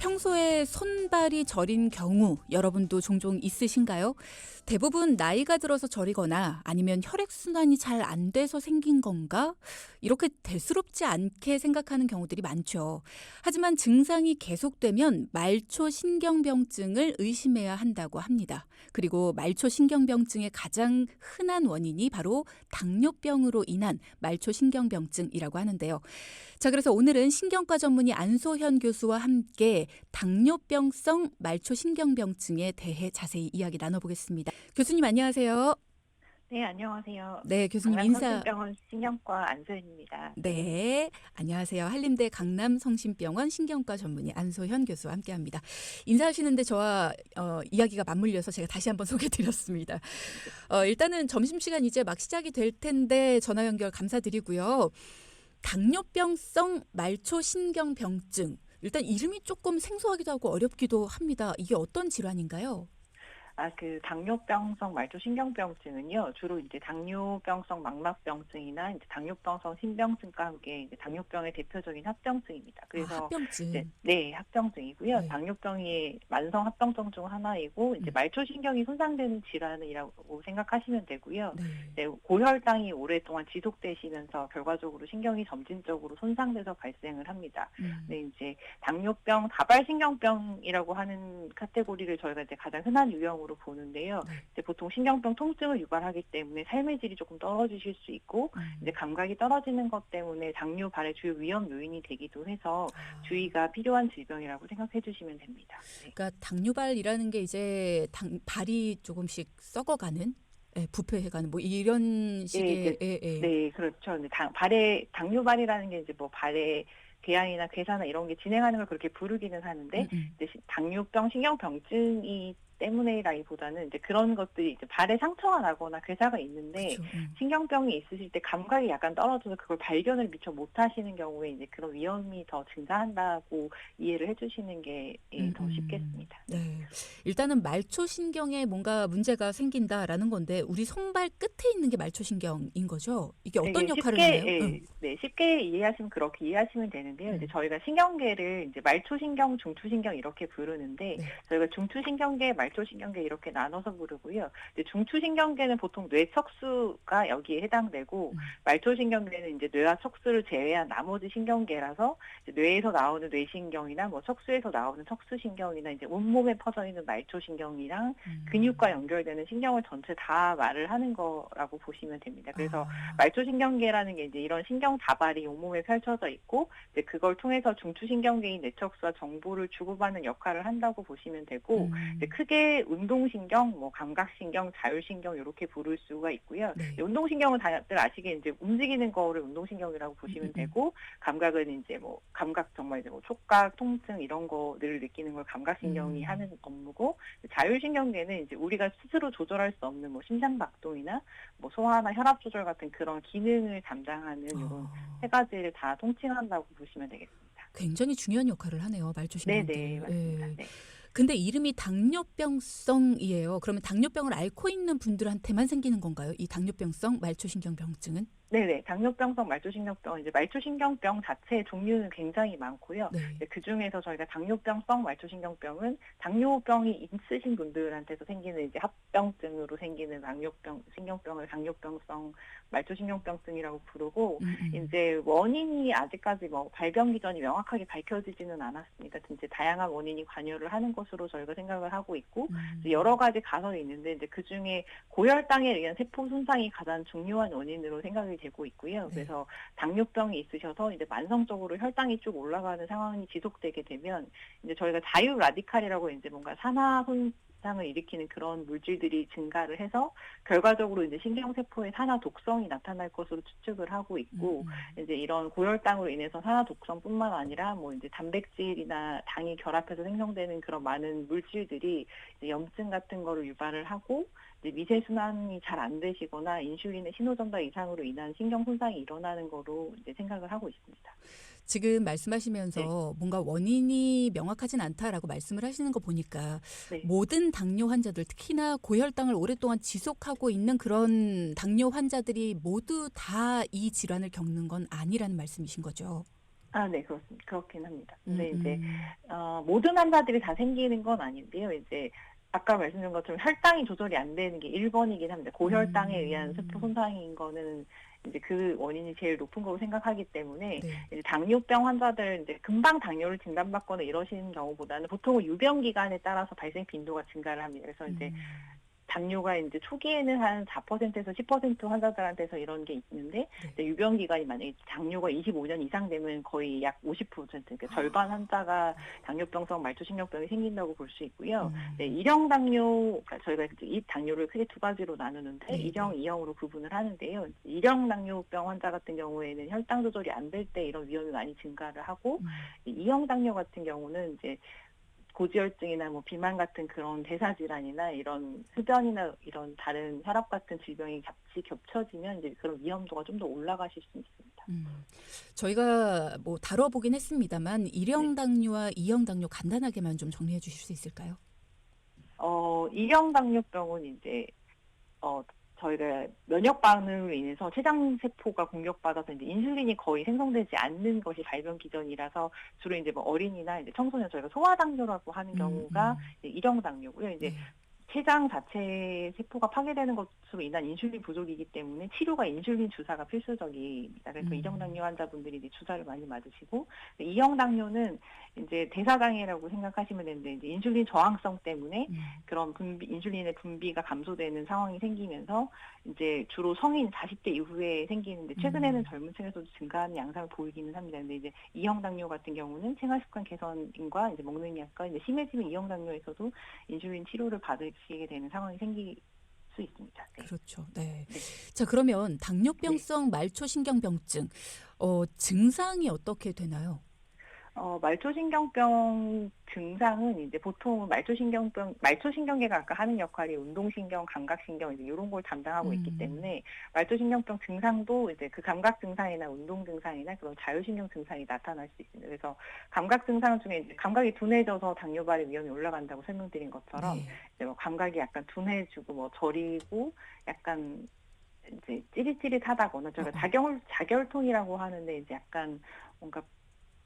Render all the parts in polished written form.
평소에 손발이 저린 경우 여러분도 종종 있으신가요? 대부분 나이가 들어서 저리거나 아니면 혈액순환이 잘 안 돼서 생긴 건가? 이렇게 대수롭지 않게 생각하는 경우들이 많죠. 하지만 증상이 계속되면 말초신경병증을 의심해야 한다고 합니다. 그리고 말초신경병증의 가장 흔한 원인이 바로 당뇨병으로 인한 말초신경병증이라고 하는데요. 자, 그래서 오늘은 신경과 전문의 안소현 교수와 함께 당뇨병성 말초신경병증에 대해 자세히 이야기 나눠보겠습니다. 교수님 안녕하세요. 네, 안녕하세요. 네, 교수님 인사. 강남성심병원 신경과 안소연입니다. 네, 안녕하세요. 한림대 강남성심병원 신경과 전문의 안소현 교수와 함께합니다. 인사하시는데 저와 이야기가 맞물려서 제가 다시 한번 소개드렸습니다. 일단은 점심시간 이제 막 시작이 될 텐데 전화 연결 감사드리고요. 당뇨병성 말초신경병증. 일단 이름이 조금 생소하기도 하고 어렵기도 합니다. 이게 어떤 질환인가요? 당뇨병성 말초신경병증은요, 주로 이제 당뇨병성 망막병증이나 이제 당뇨병성 신병증과 함께 이제 당뇨병의 대표적인 합병증입니다. 그래서 합병증. 네, 합병증이고요. 네. 당뇨병이 만성 합병증 중 하나이고 이제 말초신경이 손상되는 질환이라고 생각하시면 되고요. 네. 네, 고혈당이 오랫동안 지속되시면서 결과적으로 신경이 점진적으로 손상돼서 발생을 합니다. 네, 이제 당뇨병, 다발신경병이라고 하는 카테고리를 저희가 이제 가장 흔한 유형으로 보는데요. 네. 이제 보통 신경병 통증을 유발하기 때문에 삶의 질이 조금 떨어지실 수 있고 이제 감각이 떨어지는 것 때문에 당뇨 발의 주요 위험 요인이 되기도 해서 주의가 필요한 질병이라고 생각해 주시면 됩니다. 네. 그러니까 당뇨발이라는 게 이제 발이 조금씩 썩어가는, 부패해가는 뭐 이런 식의. 네, 그렇죠. 근데 발의 당뇨발이라는 게 이제 뭐 발의 궤양이나 괴사나 이런 게 진행하는 걸 그렇게 부르기는 하는데 이제 당뇨병 신경병증이 때문에라기보다는 이제 그런 것들이 이제 발에 상처가 나거나 괴사가 있는데 그렇죠. 신경병이 있으실 때 감각이 약간 떨어져서 그걸 발견을 미처 못하시는 경우에 이제 그런 위험이 더 증가한다고 이해를 해주시는 게 더 쉽겠습니다. 네. 일단은 말초신경에 뭔가 문제가 생긴다라는 건데 우리 손발 끝에 있는 게 말초신경인 거죠? 이게 어떤 역할을 하나요? 네, 쉽게 이해하시면 그렇게 이해하시면 되는데요. 이제 저희가 신경계를 이제 말초신경, 중추신경 이렇게 부르는데 네. 저희가 중추신경계, 말초신경계 이렇게 나눠서 부르고요. 이제 중추신경계는 보통 뇌 척수가 여기에 해당되고 말초신경계는 이제 뇌와 척수를 제외한 나머지 신경계라서 이제 뇌에서 나오는 뇌신경이나 뭐 척수에서 나오는 척수신경이나 이제 온몸에 퍼져 있는 말초신경이랑 근육과 연결되는 신경을 전체 다 말을 하는 거라고 보시면 됩니다. 그래서 말초신경계라는 게 이제 이런 신경 다발이 온몸에 펼쳐져 있고 이제 그걸 통해서 중추신경계인 뇌척수와 정보를 주고받는 역할을 한다고 보시면 되고 이제 크게 운동신경, 뭐 감각신경, 자율신경 이렇게 부를 수가 있고요. 네. 운동신경은 다들 아시게 이제 움직이는 거를 운동신경이라고 보시면 되고 감각은 이제 뭐 감각 정말 이제 뭐 촉각, 통증 이런 거를 느끼는 걸 감각신경이 하는 업무고 자율신경계는 이제 우리가 스스로 조절할 수 없는 뭐 심장박동이나 뭐 소화나 혈압 조절 같은 그런 기능을 담당하는 이런 세 가지를 다 통칭한다고 보시면 되겠습니다. 굉장히 중요한 역할을 하네요. 말초신경들. 네, 맞습니다. 네. 근데 이름이 당뇨병성이에요. 그러면 당뇨병을 앓고 있는 분들한테만 생기는 건가요? 이 당뇨병성 말초신경병증은? 네네. 당뇨병성 말초신경병, 이제 말초신경병 자체의 종류는 굉장히 많고요. 네. 그 중에서 저희가 당뇨병성 말초신경병은 당뇨병이 있으신 분들한테서 생기는 이제 합병증으로 생기는 신경병을 당뇨병성 말초신경병증이라고 부르고, 이제 원인이 아직까지 뭐 발병 기전이 명확하게 밝혀지지는 않았습니다. 이제 다양한 원인이 관여를 하는 것으로 저희가 생각을 하고 있고, 여러 가지 가설이 있는데, 이제 그 중에 고혈당에 의한 세포 손상이 가장 중요한 원인으로 생각이 되고 있고요. 그래서 당뇨병이 있으셔서 이제 만성적으로 혈당이 쭉 올라가는 상황이 지속되게 되면 이제 저희가 자유 라디칼이라고 이제 뭔가 산화 손상을 일으키는 그런 물질들이 증가를 해서 결과적으로 이제 신경세포의 산화 독성이 나타날 것으로 추측을 하고 있고 이제 이런 고혈당으로 인해서 산화 독성뿐만 아니라 뭐 이제 단백질이나 당이 결합해서 생성되는 그런 많은 물질들이 이제 염증 같은 거를 유발을 하고 이제 미세순환이 잘 안 되시거나 인슐린의 신호전달 이상으로 인한 신경 손상이 일어나는 거로 이제 생각을 하고 있습니다. 지금 말씀하시면서 뭔가 원인이 명확하진 않다라고 말씀을 하시는 거 보니까 모든 당뇨 환자들 특히나 고혈당을 오랫동안 지속하고 있는 그런 당뇨 환자들이 모두 다 이 질환을 겪는 건 아니라는 말씀이신 거죠? 네, 그렇습니다. 그렇긴 합니다. 음, 근데 이제 음. 모든 환자들이 다 생기는 건 아닌데요. 이제 아까 말씀드린 것처럼 혈당이 조절이 안 되는 게 1번이긴 합니다. 고혈당에 의한 세포 음. 손상인 거는 이제 그 원인이 제일 높은 거로 생각하기 때문에 네. 이제 당뇨병 환자들 이제 금방 당뇨를 진단받거나 이러시는 경우보다는 보통은 유병 기간에 따라서 발생 빈도가 증가를 합니다. 그래서 이제 음. 당뇨가 이제 초기에는 한 4%에서 10% 환자들한테서 이런 게 있는데 네. 이제 유병 기간이 만약에 당뇨가 25년 이상 되면 거의 약 50%, 그러니까 절반 환자가 당뇨병성 말초신경병이 생긴다고 볼 수 있고요. 네, 음. 1형 당뇨, 그러니까 저희가 이제 이 당뇨를 크게 두 가지로 나누는데 네, 1형, 네. 2형으로 구분을 하는데요. 1형 당뇨병 환자 같은 경우에는 혈당 조절이 안 될 때 이런 위험이 많이 증가를 하고 음. 2형 당뇨 같은 경우는 이제 고지혈증이나 뭐 비만 같은 그런 대사 질환이나 이런 흡연이나 이런 다른 혈압 같은 질병이 같이 겹쳐지면 이제 그런 위험도가 좀 더 올라가실 수 있습니다. 음. 저희가 뭐 다뤄보긴 했습니다만 네. 1형 당뇨와 2형 당뇨 간단하게만 좀 정리해 주실 수 있을까요? 2형 당뇨병은 이제 어 저희가 면역 반응으로 인해서 췌장 세포가 공격받아서 이제 인슐린이 거의 생성되지 않는 것이 발병 기전이라서 주로 이제 뭐 어린이나 이제 청소년 저희가 소아당뇨라고 하는 음, 경우가 음. 이제 1형 당뇨고요. 이제 네. 췌장 자체 세포가 파괴되는 것으로 인한 인슐린 부족이기 때문에 치료가 인슐린 주사가 필수적입니다. 그래서 1형 음. 당뇨 환자분들이 이제 주사를 많이 맞으시고 2형 당뇨는 이제 대사장애라고 생각하시면 되는데 이제 인슐린 저항성 때문에 음. 그런 인슐린의 분비가 감소되는 상황이 생기면서 이제 주로 성인 40대 이후에 생기는데 최근에는 음. 젊은 층에서도 증가하는 양상을 보이기는 합니다. 근데 이제 2형 당뇨 같은 경우는 생활습관 개선과 이제 먹는 약과 이제 심해지면 2형 당뇨에서도 인슐린 치료를 받으시게 되는 상황이 생길 수 있습니다. 네. 그렇죠. 네. 네. 자, 그러면 네. 당뇨병성 말초신경병증 증상이 어떻게 되나요? 말초신경병 증상은 이제 보통 말초신경계가 아까 하는 역할이 운동신경, 감각신경 이제 요런 걸 담당하고 있기 음. 때문에 말초신경병 증상도 이제 그 감각 증상이나 운동 증상이나 그런 자율신경 증상이 나타날 수 있습니다. 그래서 감각 증상 중에 이제 감각이 둔해져서 당뇨 발의 위험이 올라간다고 설명드린 것처럼 네. 이제 뭐 감각이 약간 둔해지고 뭐 저리고 약간 이제 찌릿찌릿하다거나 저희가 어. 자결통이라고 하는데 이제 약간 뭔가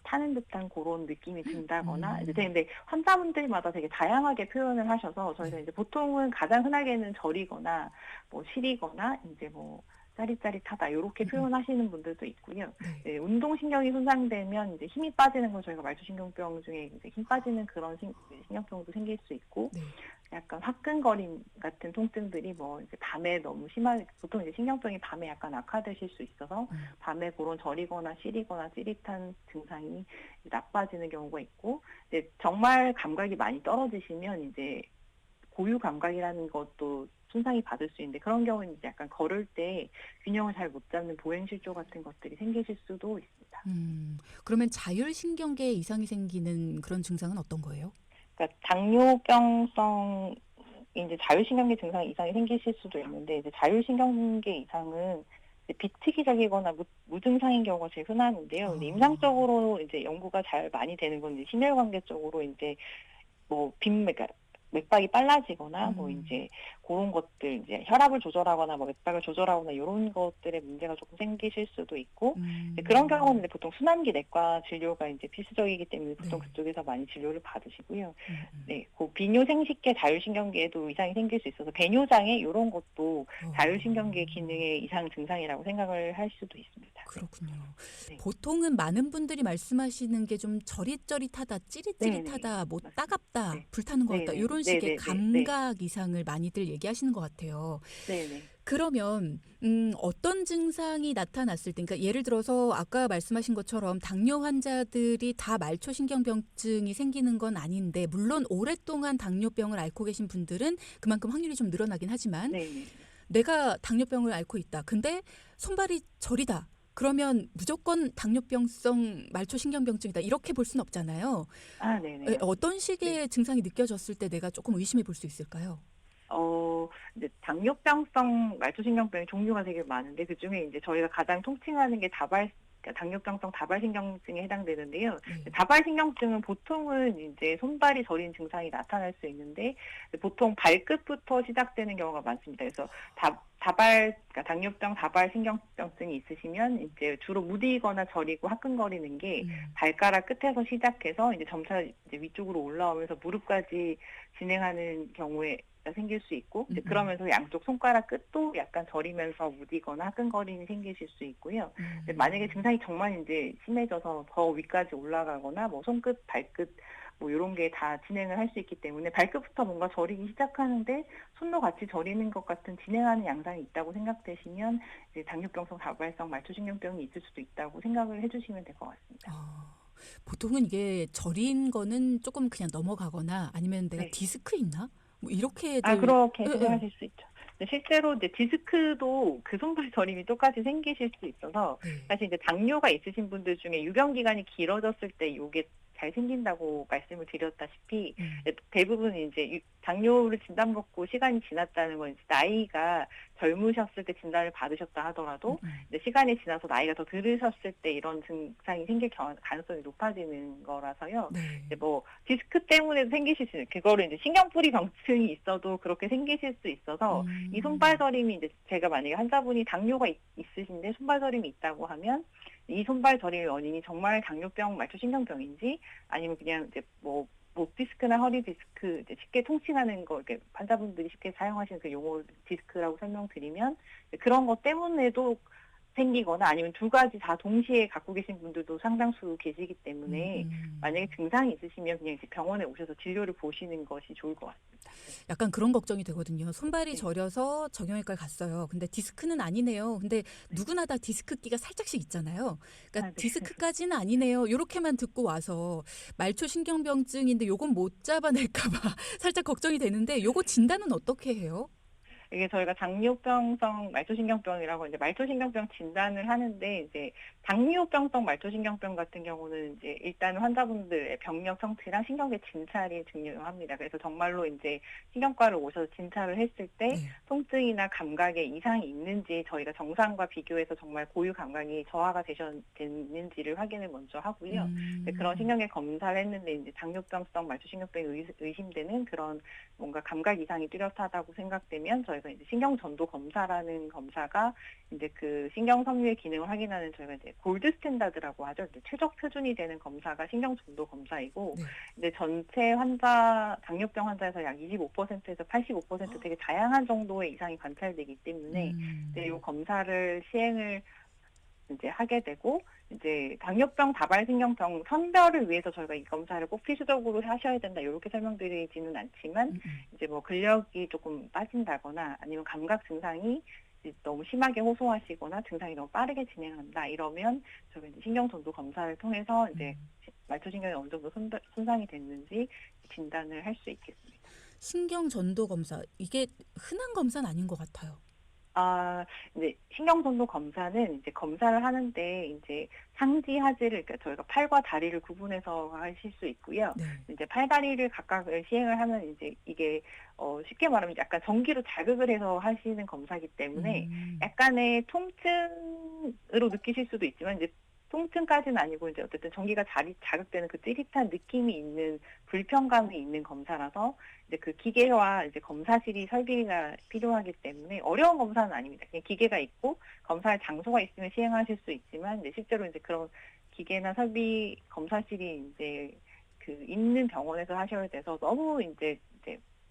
타는 듯한 그런 느낌이 든다거나 이제 음. 근데 환자분들마다 되게 다양하게 표현을 하셔서 저희가 네. 이제 보통은 가장 흔하게는 저리거나 뭐 시리거나 이제 뭐 짜릿짜릿하다 요렇게 음. 표현하시는 분들도 있고요. 네. 네, 운동신경이 손상되면 이제 힘이 빠지는 걸 저희가 말초신경병 중에 이제 힘 빠지는 그런 신경병도 생길 수 있고 네. 약간 화끈거림 같은 통증들이 뭐 이제 밤에 너무 심한 보통 이제 신경병이 밤에 약간 악화되실 수 있어서 음. 밤에 그런 저리거나 시리거나 찌릿한 증상이 나빠지는 경우가 있고 이제 정말 감각이 많이 떨어지시면 이제 고유 감각이라는 것도 손상이 받을 수 있는데 그런 경우는 이제 약간 걸을 때 균형을 잘 못 잡는 보행실조 같은 것들이 생기실 수도 있습니다. 그러면 자율신경계에 이상이 생기는 그런 증상은 어떤 거예요? 그러니까 당뇨병성 이제 자율신경계 증상 이상이 생기실 수도 있는데 이제 자율신경계 이상은 이제 비특이적이거나 무증상인 경우가 제일 흔한데요. 근데 아. 임상적으로 이제 연구가 잘 많이 되는 건 이제 심혈관계 쪽으로 이제 뭐 그러니까 맥박이 빨라지거나 뭐 음. 인제 고런 것들 이제 혈압을 조절하거나 뭐 맥박을 조절하거나 요런 것들에 문제가 조금 생기실 수도 있고 이제 그런 경우는 음. 이제 보통 순환기 내과 진료가 인제 필수적이기 때문에 보통 네. 그쪽에서 많이 진료를 받으시고요. 음음. 네. 그 비뇨생식계 자율신경계에도 이상이 생길 수 있어서 배뇨장애 요런 것도 자율신경계 어. 기능의 이상 증상이라고 생각을 할 수도 있습니다. 네. 그렇군요. 네. 보통은 많은 분들이 말씀하시는 게 좀 저릿저릿하다, 네네. 찌릿찌릿하다, 뭐 맞습니다. 따갑다, 네. 불타는 것 같다 네네. 요런 식의 네네네. 네. 감각 이상을 많이들 얘기하시는 것 같아요. 네네. 그러면 어떤 증상이 나타났을 때 그러니까 예를 들어서 아까 말씀하신 것처럼 당뇨 환자들이 다 말초신경병증이 생기는 건 아닌데 물론 오랫동안 당뇨병을 앓고 계신 분들은 그만큼 확률이 좀 늘어나긴 하지만 네네. 내가 당뇨병을 앓고 있다. 근데 손발이 저리다. 그러면 무조건 당뇨병성 말초신경병증이다. 이렇게 볼 수는 없잖아요. 네네. 어떤 맞습니다. 네. 식의 증상이 느껴졌을 때 내가 조금 의심해 볼 수 있을까요? 이제 당뇨병성 말초신경병의 종류가 되게 많은데 그중에 이제 저희가 가장 통칭하는 게 그러니까 당뇨병성 다발신경증에 해당되는데요. 네. 다발신경증은 보통은 이제 손발이 저린 증상이 나타날 수 있는데 보통 발끝부터 시작되는 경우가 많습니다. 그래서 그러니까 당뇨병, 다발 신경병증이 있으시면 이제 주로 무디거나 저리고 화끈거리는 게 발가락 끝에서 시작해서 이제 점차 이제 위쪽으로 올라오면서 무릎까지 진행하는 경우에 생길 수 있고, 이제 그러면서 양쪽 손가락 끝도 약간 저리면서 무디거나 화끈거림이 생기실 수 있고요. 근데 만약에 증상이 정말 이제 심해져서 더 위까지 올라가거나 뭐 손끝, 발끝 뭐 이런 게 다 진행을 할 수 있기 때문에 발끝부터 뭔가 저리기 시작하는데 손도 같이 저리는 것 같은 진행하는 양상이 있다고 생각되시면 이제 당뇨병성 다발성 말초신경병이 있을 수도 있다고 생각을 해주시면 될 것 같습니다. 보통은 이게 저린 거는 조금 그냥 넘어가거나 아니면 내가 네. 디스크 있나? 뭐 이렇게들 그렇게 예, 예. 생각하실 수 있죠. 근데 실제로 이제 디스크도 그 손발 저림이 똑같이 생기실 수 있어서 네. 사실 이제 당뇨가 있으신 분들 중에 유병 기간이 길어졌을 때 요게 잘 생긴다고 말씀을 드렸다시피 대부분 이제 당뇨를 진단받고 시간이 지났다는 건 이제 나이가 젊으셨을 때 진단을 받으셨다 하더라도 이제 시간이 지나서 나이가 더 들으셨을 때 이런 증상이 생길 가능성이 높아지는 거라서요. 네. 이제 뭐 디스크 때문에 생기실 수 있는 그거를 이제 신경뿌리 병증이 있어도 그렇게 생기실 수 있어서 이 손발 저림이 이제 제가 만약에 환자분이 당뇨가 있으신데 손발 저림이 있다고 하면 이 손발 저림의 원인이 정말 당뇨병 말초신경병인지 아니면 그냥 이제 뭐 목 디스크나 허리 디스크 이제 쉽게 통칭하는 거 이렇게 환자분들이 쉽게 사용하시는 그 용어 디스크라고 설명드리면 그런 것 때문에도 생기거나 아니면 두 가지 다 동시에 갖고 계신 분들도 상당수 계시기 때문에 만약에 증상이 있으시면 그냥 이제 병원에 오셔서 진료를 보시는 것이 좋을 것 같습니다. 약간 그런 걱정이 되거든요. 손발이 네. 저려서 정형외과를 갔어요. 근데 디스크는 아니네요. 근데 누구나 다 디스크기가 살짝씩 있잖아요. 그러니까 네. 디스크까지는 아니네요. 요렇게만 듣고 와서 말초신경병증인데 요건 못 잡아낼까 봐 살짝 걱정이 되는데 요거 진단은 어떻게 해요? 이게 저희가 당뇨병성 말초신경병이라고 이제 말초신경병 진단을 하는데 이제 당뇨병성 말초신경병 같은 경우는 이제 일단 환자분들의 병력 성취랑 신경계 진찰이 중요합니다. 그래서 정말로 이제 신경과를 오셔서 진찰을 했을 때 통증이나 감각에 이상이 있는지 저희가 정상과 비교해서 정말 고유 감각이 저하가 됐는지를 확인을 먼저 하고요. 그런 신경계 검사를 했는데 이제 당뇨병성 말초신경병이 의심되는 그런 뭔가 감각 이상이 뚜렷하다고 생각되면 저희가 이제 신경전도 검사라는 검사가 이제 그 신경 섬유의 기능을 확인하는 저희가 이제 골드 스탠다드라고 하죠. 이제 최적 표준이 되는 검사가 신경전도 검사이고, 이제 전체 당뇨병 환자에서 약 25%에서 85% 되게 다양한 정도의 이상이 관찰되기 때문에 이제 이 검사를 시행을 이제 하게 되고 이제 당뇨병, 다발신경병 선별을 위해서 저희가 이 검사를 꼭 필수적으로 하셔야 된다 이렇게 설명드리지는 않지만 이제 뭐 근력이 조금 빠진다거나 아니면 감각 증상이 너무 심하게 호소하시거나 증상이 너무 빠르게 진행한다 이러면 저희가 이제 신경전도 검사를 통해서 이제 말초신경이 어느 정도 손상이 됐는지 진단을 할 수 있겠습니다. 신경전도 검사 이게 흔한 검사는 아닌 것 같아요. 이제 신경전도 검사는 이제 검사를 하는데 이제 상지 하지를 그러니까 저희가 팔과 다리를 구분해서 하실 수 있고요. 이제 팔 다리를 각각을 시행을 하면 이제 이게 쉽게 말하면 약간 전기로 자극을 해서 하시는 검사이기 때문에 약간의 통증으로 느끼실 수도 있지만 이제 통증까지는 아니고 이제 어쨌든 전기가 자극되는 그 찌릿한 느낌이 있는 불편감이 있는 검사라서 이제 그 기계와 이제 검사실이 설비가 필요하기 때문에 어려운 검사는 아닙니다. 그냥 기계가 있고 검사할 장소가 있으면 시행하실 수 있지만 이제 실제로 이제 그런 기계나 설비 검사실이 이제 그 있는 병원에서 하셔야 돼서 너무 이제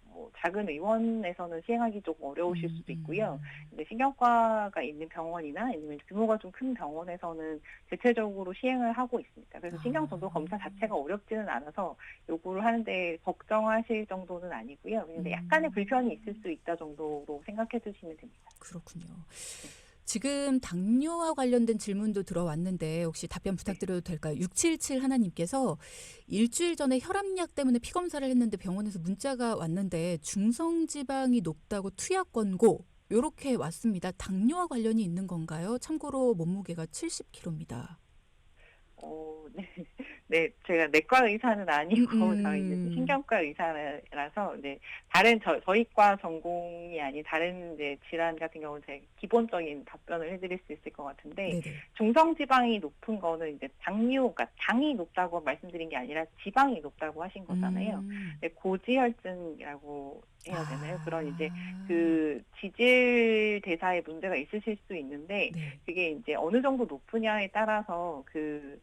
뭐 작은 의원에서는 시행하기 조금 어려우실 수도 있고요. 근데 신경과가 있는 병원이나 아니면 규모가 좀 큰 병원에서는 대체적으로 시행을 하고 있습니다. 그래서 신경전도 검사 자체가 어렵지는 않아서 요거를 하는데 걱정하실 정도는 아니고요. 근데 약간의 불편이 있을 수 있다 정도로 생각해 주시면 됩니다. 그렇군요. 지금 당뇨와 관련된 질문도 들어왔는데 혹시 답변 부탁드려도 될까요? 677 하나님께서 일주일 전에 혈압약 때문에 피 검사를 했는데 병원에서 문자가 왔는데 중성지방이 높다고 투약 권고 이렇게 왔습니다. 당뇨와 관련이 있는 건가요? 참고로 몸무게가 70kg입니다. 네. 네, 제가 내과 의사는 아니고 저희는 이제 음음. 신경과 의사라서 이제 다른 저희과 전공이 아닌 다른 이제 질환 같은 경우는 제가 기본적인 답변을 해드릴 수 있을 것 같은데 네네. 중성 지방이 높은 거는 이제 그러니까 당이 높다고 말씀드린 게 아니라 지방이 높다고 하신 거잖아요. 음. 네, 고지혈증이라고 해야 되나요? 그런 이제 아. 그 지질 대사에 문제가 있으실 수 있는데 네. 그게 이제 어느 정도 높으냐에 따라서 그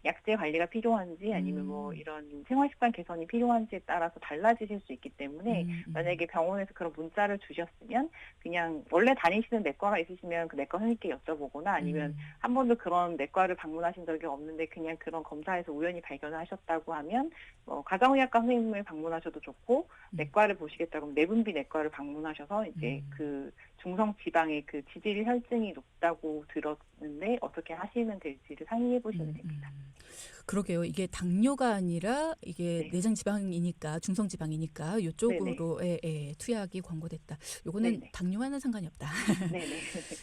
약제 관리가 필요한지 아니면 뭐 음. 이런 생활 습관 개선이 필요한지에 따라서 달라지실 수 있기 때문에 음. 만약에 병원에서 그런 문자를 주셨으면 그냥 원래 다니시는 내과가 있으시면 그 내과 선생님께 여쭤보거나 아니면 음. 한 번도 그런 내과를 방문하신 적이 없는데 그냥 그런 검사에서 우연히 발견을 하셨다고 하면 가정의학과 선생님을 방문하셔도 좋고 음. 내과를 보시겠다 그러면 내분비 내과를 방문하셔서 이제 음. 그 중성 지방의 그 지질 혈증이 높다고 들었는데 어떻게 하시면 될지를 상의해 보시면 음. 됩니다. 그러게요. 이게 당뇨가 아니라 이게 네. 내장 지방이니까 중성 지방이니까 네네. 요쪽으로 투약이 권고됐다. 요거는 네네. 당뇨와는 상관이 없다. 네네.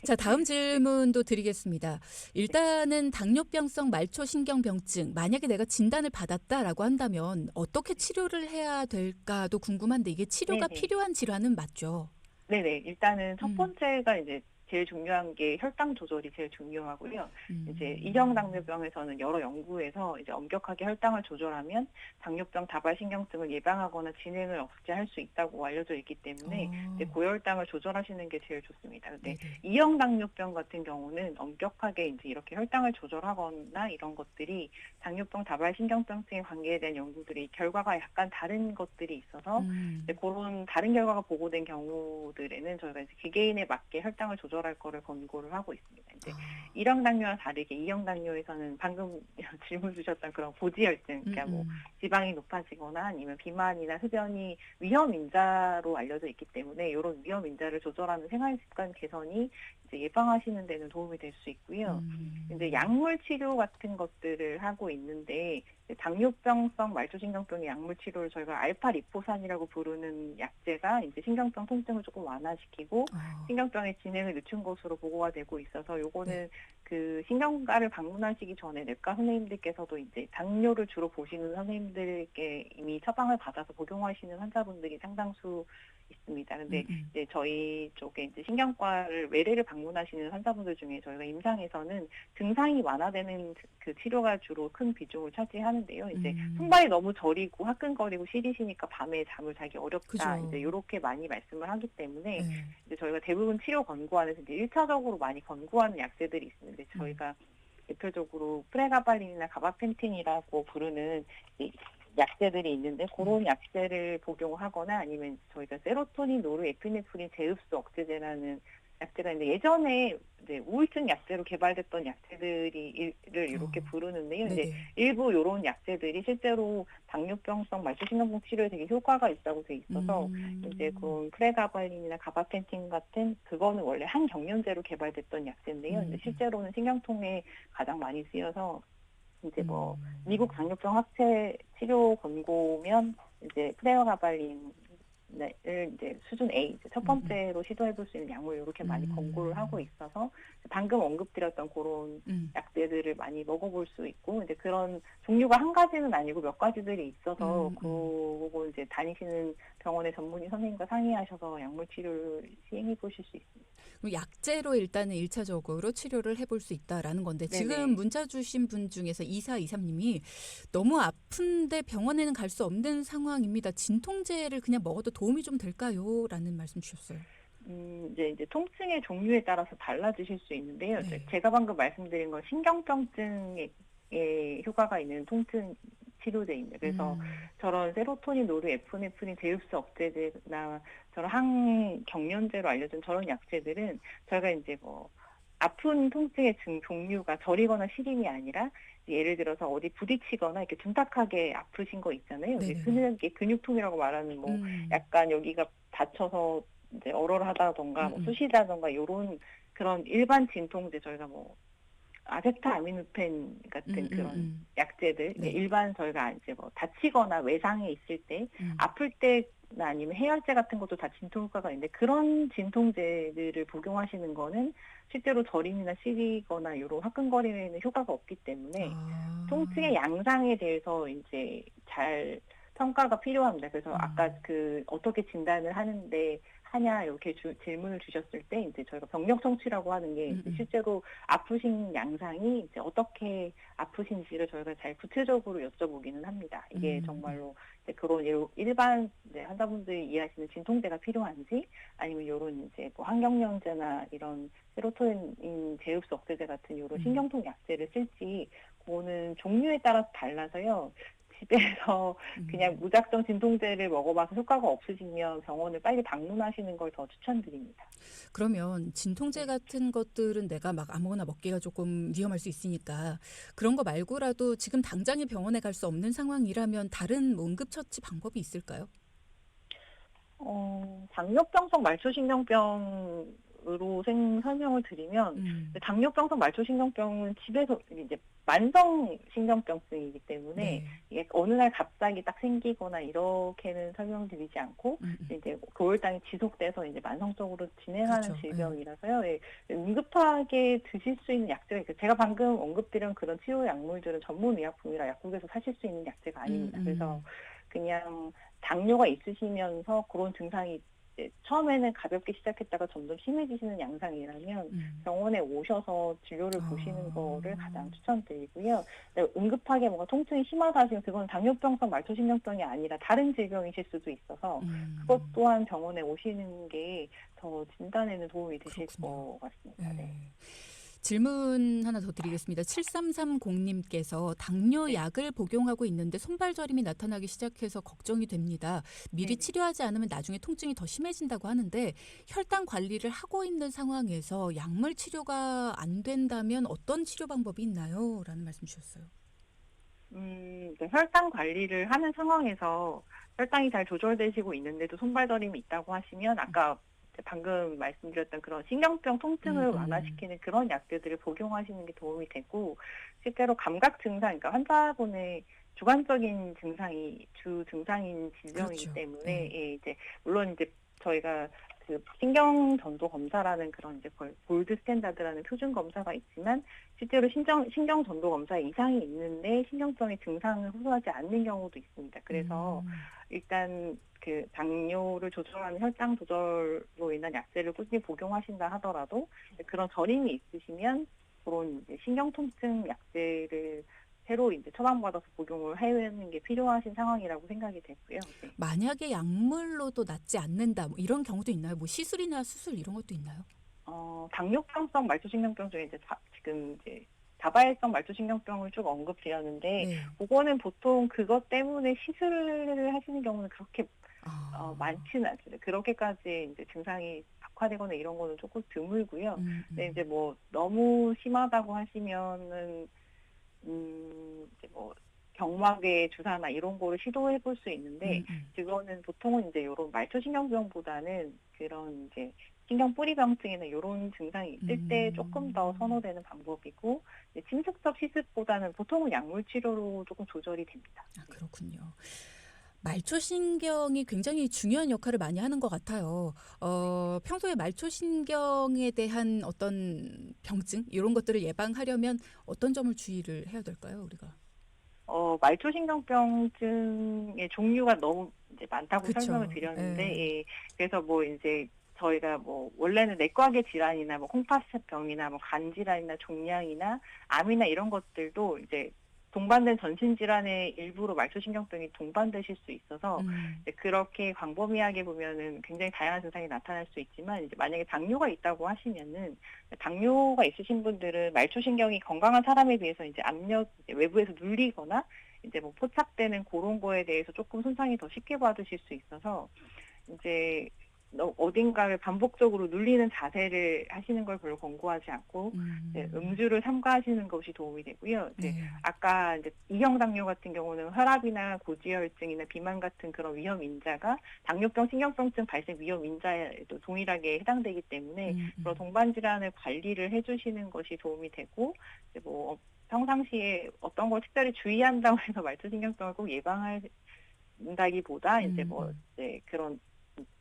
자, 다음 네. 질문도 드리겠습니다. 네. 일단은 당뇨병성 말초신경병증, 만약에 내가 진단을 받았다라고 한다면 어떻게 치료를 해야 될까도 궁금한데 이게 치료가 네네. 필요한 질환은 맞죠? 네네. 일단은 첫 음. 번째가 이제 제일 중요한 게 혈당 조절이 제일 중요하고요. 이제 이형 음. 당뇨병에서는 여러 연구에서 이제 엄격하게 혈당을 조절하면 당뇨병 다발신경증을 예방하거나 진행을 억제할 수 있다고 알려져 있기 때문에 이제 어. 고혈당을 조절하시는 게 제일 좋습니다. 근데 네네. 이형 당뇨병 같은 경우는 엄격하게 이제 이렇게 혈당을 조절하거나 이런 것들이 당뇨병 다발신경병증에 관계된 연구들이 결과가 약간 다른 것들이 있어서 이제 음. 그런 다른 결과가 보고된 경우들에는 저희가 이제 개개인에 맞게 혈당을 조절할 거를 권고를 하고 있습니다. 이제 아. 1형 당뇨와 다르게 2형 당뇨에서는 방금 질문 주셨던 그런 고지혈증, 그러니까 뭐 음음. 지방이 높아지거나 아니면 비만이나 흡연이 위험 인자로 알려져 있기 때문에 이런 위험 인자를 조절하는 생활 습관 개선이 이제 예방하시는 데는 도움이 될 수 있고요. 이제 음. 약물 치료 같은 것들을 하고 있는데 당뇨병성 말초신경병의 약물 치료를 저희가 알파리포산이라고 부르는 약제가 이제 신경병 통증을 조금 완화시키고 어. 신경병의 진행을 늦춘 것으로 보고가 되고 있어서 네. 요거는 그 신경과를 방문하시기 전에 내과 선생님들께서도 이제 당뇨를 주로 보시는 선생님들께 이미 처방을 받아서 복용하시는 환자분들이 상당수 있습니다. 근데 음음. 이제 저희 쪽에 이제 신경과를 외래를 방문하시는 환자분들 중에 저희가 임상에서는 증상이 완화되는 그 치료가 주로 큰 비중을 차지하는데요. 이제 음. 손발이 너무 저리고 화끈거리고 시리시니까 밤에 잠을 자기 어렵다. 이제 그죠. 요렇게 많이 말씀을 하기 때문에 예. 이제 저희가 대부분 치료 권고안에서 이제 1차적으로 많이 권고하는 약제들이 있는데 음. 저희가 대표적으로 프레가발린이나 가바펜틴이라고 부르는 이 약제들이 있는데 음. 그런 약제를 복용하거나 아니면 저희가 세로토닌, 노르에피네프린 제흡수 억제제라는 약제가 있는데 예전에 이제 우울증 약제로 개발됐던 약제들이 를 이렇게 어. 부르는데요. 이제 네네. 일부 요런 약제들이 실제로 당뇨병성 말초신경병 치료에 되게 효과가 있다고 돼 있어서 이제 음. 그런 프레가발린이나 가바펜틴 같은 그거는 원래 항경련제로 개발됐던 약제인데요. 근데 음. 실제로는 신경통에 가장 많이 쓰여서 이제 뭐 미국 음. 당뇨병 학회 치료 권고면 이제 프레가발린 을 이제 수준 A 이제 첫 음음. 번째로 시도해 볼 수 있는 약물 요렇게 많이 권고를 하고 음. 있어서 방금 언급드렸던 고런 음. 약제들을 많이 먹어볼 수 있고 이제 그런 종류가 한 가지는 아니고 몇 가지들이 있어서 음. 그거 이제 다니시는 병원의 전문의 선생님과 상의하셔서 약물 치료를 시행해 보실 수 있습니다. 그럼 약제로 일단은 1차적으로 치료를 해볼 수 있다라는 건데 지금 네네. 문자 주신 분 중에서 2423 님이 "너무 아픈데 병원에는 갈 수 없는 상황입니다. 진통제를 그냥 먹어도 도움이 좀 될까요?" 라는 말씀 주셨어요. 이제 통증의 종류에 따라서 달라지실 수 있는데요. 이제 네. 제가 방금 말씀드린 건 신경병증에 효과가 있는 통증 치료제입니다. 그래서 음. 저런 세로토닌, 노르에피네프린 제흡수 억제제나 저런 항경련제로 알려진 저런 약제들은 저희가 이제 뭐 아픈 통증의 종류가 저리거나 시림이 아니라 예를 들어서 어디 부딪히거나 이렇게 둔탁하게 아프신 거 있잖아요. 이제 네네네. 근육통이라고 말하는 뭐 음. 약간 여기가 다쳐서 이제 얼얼하다던가 뭐 음음. 쑤시다던가 요런 그런 일반 진통제 저희가 뭐 아세트아미노펜 같은 그런 약제들, 네. 일반 저희가 이제 뭐 다치거나 외상에 있을 때, 음. 아플 때나 아니면 해열제 같은 것도 다 진통 효과가 있는데, 그런 진통제들을 복용하시는 거는 실제로 저림이나 시리거나 이런 화끈거림에는 효과가 없기 때문에 통증의 아. 양상에 대해서 이제 잘 평가가 필요합니다. 그래서 아까 그 어떻게 진단을 하냐 이렇게 질문을 주셨을 때 이제 저희가 병력 청취라고 하는 게 이제 실제로 아프신 양상이 이제 어떻게 아프신지를 저희가 잘 구체적으로 여쭤보기는 합니다. 이게 정말로 이제 그런 일반 이제 환자분들이 이해하시는 진통제가 필요한지, 아니면 이런 이제 뭐 항경련제나 이런 세로토닌 제흡수 억제제 같은 이런 신경통 약제를 쓸지, 그거는 종류에 따라서 달라서요. 집에서 그냥 무작정 진통제를 먹어봐서 효과가 없으시면 병원을 빨리 방문하시는 걸 더 추천드립니다. 그러면 진통제 네. 같은 것들은 내가 막 아무거나 먹기가 조금 위험할 수 있으니까 그런 거 말고라도 지금 당장에 병원에 갈 수 없는 상황이라면 다른 뭐 응급처치 방법이 있을까요? 당뇨병성 말초신경병으로 설명을 드리면, 당뇨병성 말초신경병은 집에서 이제 만성 신경병증이기 때문에 네. 이게 어느 날 갑자기 딱 생기거나 이렇게는 설명드리지 않고, 이제 교월당이 지속돼서 이제 만성적으로 진행하는 그렇죠. 예. 질병이라서요. 예, 응급하게 드실 수 있는 약제가 있어요. 제가 방금 언급드린 그런 치료 약물들은 전문 의약품이라 약국에서 사실 수 있는 약제가 아닙니다. 그래서 그냥 당뇨가 있으시면서 그런 증상이 이제 처음에는 가볍게 시작했다가 점점 심해지시는 양상이라면 병원에 오셔서 진료를 보시는 거를 가장 추천드리고요. 응급하게 뭔가 통증이 심하다 하시면 그건 당뇨병성 말초신경병이 아니라 다른 질병이실 수도 있어서 그것 또한 병원에 오시는 게 더 진단에는 도움이 되실 그렇군요. 것 같습니다. 네. 질문 하나 더 드리겠습니다. 7330님께서 당뇨 네. 약을 복용하고 있는데 손발 저림이 나타나기 시작해서 걱정이 됩니다. 미리 네네. 치료하지 않으면 나중에 통증이 더 심해진다고 하는데 혈당 관리를 하고 있는 상황에서 약물 치료가 안 된다면 어떤 치료 방법이 있나요? 라는 말씀 주셨어요. 이제 혈당 관리를 하는 상황에서 혈당이 잘 조절되시고 있는데도 손발저림이 있다고 하시면, 아까 방금 말씀드렸던 그런 신경병 통증을 완화시키는 그런 약들을 복용하시는 게 도움이 되고, 실제로 감각 증상, 그러니까 환자분의 주관적인 증상이 주 증상인 질병이기 그렇죠. 때문에, 예, 이제 물론 이제 저희가 그 신경 전도 검사라는 그런 이제 골드 스탠다드라는 표준 검사가 있지만, 실제로 신경 전도 검사에 이상이 있는데 신경병의 증상을 호소하지 않는 경우도 있습니다. 그래서 일단 그 당뇨를 조절하는 혈당 조절로 인한 약제를 꾸준히 복용하신다 하더라도 그런 저림이 있으시면 그런 이제 신경통증 약제를 새로 이제 처방받아서 복용을 하는 게 필요하신 상황이라고 생각이 되고요. 네. 만약에 약물로도 낫지 않는다 뭐 이런 경우도 있나요? 뭐 시술이나 수술 이런 것도 있나요? 당뇨병성 말초신경병 중에 이제 지금 이제 자발성 말초신경병을 쭉 언급드렸는데, 네. 그거는 보통 그것 때문에 시술을 하시는 경우는 그렇게 많지는 않습니다. 그렇게까지 이제 증상이 악화되거나 이런 거는 조금 드물고요. 근데 이제 뭐 너무 심하다고 하시면은 이제 뭐 경막의 주사나 이런 거를 시도해 볼 수 있는데, 그거는 보통은 이제 요런 말초신경병보다는 그런 이제 신경 뿌리병증이나 이런 증상이 있을 때 조금 더 선호되는 방법이고, 침습적 시습보다는 보통은 약물 치료로 조금 조절이 됩니다. 아, 그렇군요. 말초신경이 굉장히 중요한 역할을 많이 하는 것 같아요. 평소에 말초신경에 대한 어떤 병증 이런 것들을 예방하려면 어떤 점을 주의를 해야 될까요, 우리가? 말초신경병증의 종류가 너무 이제 많다고 설명을 그쵸. 드렸는데, 예. 예, 그래서 뭐 이제 저희가 뭐 원래는 내과계 질환이나 뭐 콩팥병이나 뭐 간 질환이나 종양이나 암이나 이런 것들도 이제 동반된 전신 질환의 일부로 말초신경병이 동반되실 수 있어서, 이제 그렇게 광범위하게 보면은 굉장히 다양한 증상이 나타날 수 있지만, 이제 만약에 당뇨가 있다고 하시면은, 당뇨가 있으신 분들은 말초신경이 건강한 사람에 비해서 이제 압력, 이제 외부에서 눌리거나 이제 뭐 포착되는 그런 거에 대해서 조금 손상이 더 쉽게 받으실 수 있어서, 이제 어딘가를 반복적으로 눌리는 자세를 하시는 걸 별로 권고하지 않고 이제 음주를 삼가하시는 것이 도움이 되고요. 이제 네. 아까 이제 2형 당뇨 같은 경우는 혈압이나 고지혈증이나 비만 같은 그런 위험 인자가 당뇨병, 신경병증 발생 위험 인자에도 동일하게 해당되기 때문에 그런 동반 질환을 관리를 해주시는 것이 도움이 되고 이제 뭐 평상시에 어떤 걸 특별히 주의한다고 해서 말초신경병을 꼭 예방한다기보다 이제 뭐 이제 그런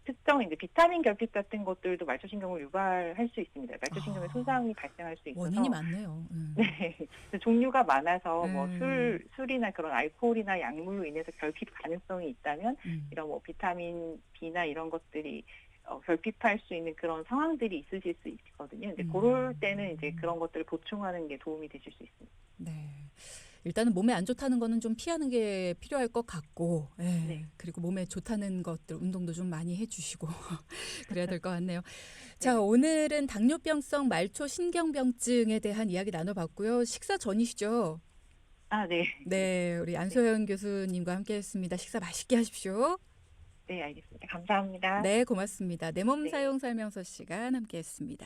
특정 이제 비타민 결핍 같은 것들도 말초신경을 유발할 수 있습니다. 말초신경에 손상이 발생할 수 원인이 있어서 많네요. 네. 종류가 많아서 뭐 음. 술이나 그런 알코올이나 약물로 인해서 결핍 가능성이 있다면 음. 이런 뭐 비타민 B나 이런 것들이 결핍할 수 있는 그런 상황들이 있으실 수 있거든요. 이제 그럴 때는 이제 그런 것들을 보충하는 게 도움이 되실 수 있습니다. 네. 일단은 몸에 안 좋다는 거는 좀 피하는 게 필요할 것 같고, 네. 그리고 몸에 좋다는 것들 운동도 좀 많이 해주시고 그래야 될 것 같네요. 자, 네. 오늘은 당뇨병성 말초 신경병증에 대한 이야기 나눠봤고요. 식사 전이시죠? 아, 네. 네, 우리 네. 안소연 교수님과 함께했습니다. 식사 맛있게 하십시오. 네, 알겠습니다. 감사합니다. 네, 고맙습니다. 내 몸 네. 사용 설명서 시간 함께했습니다.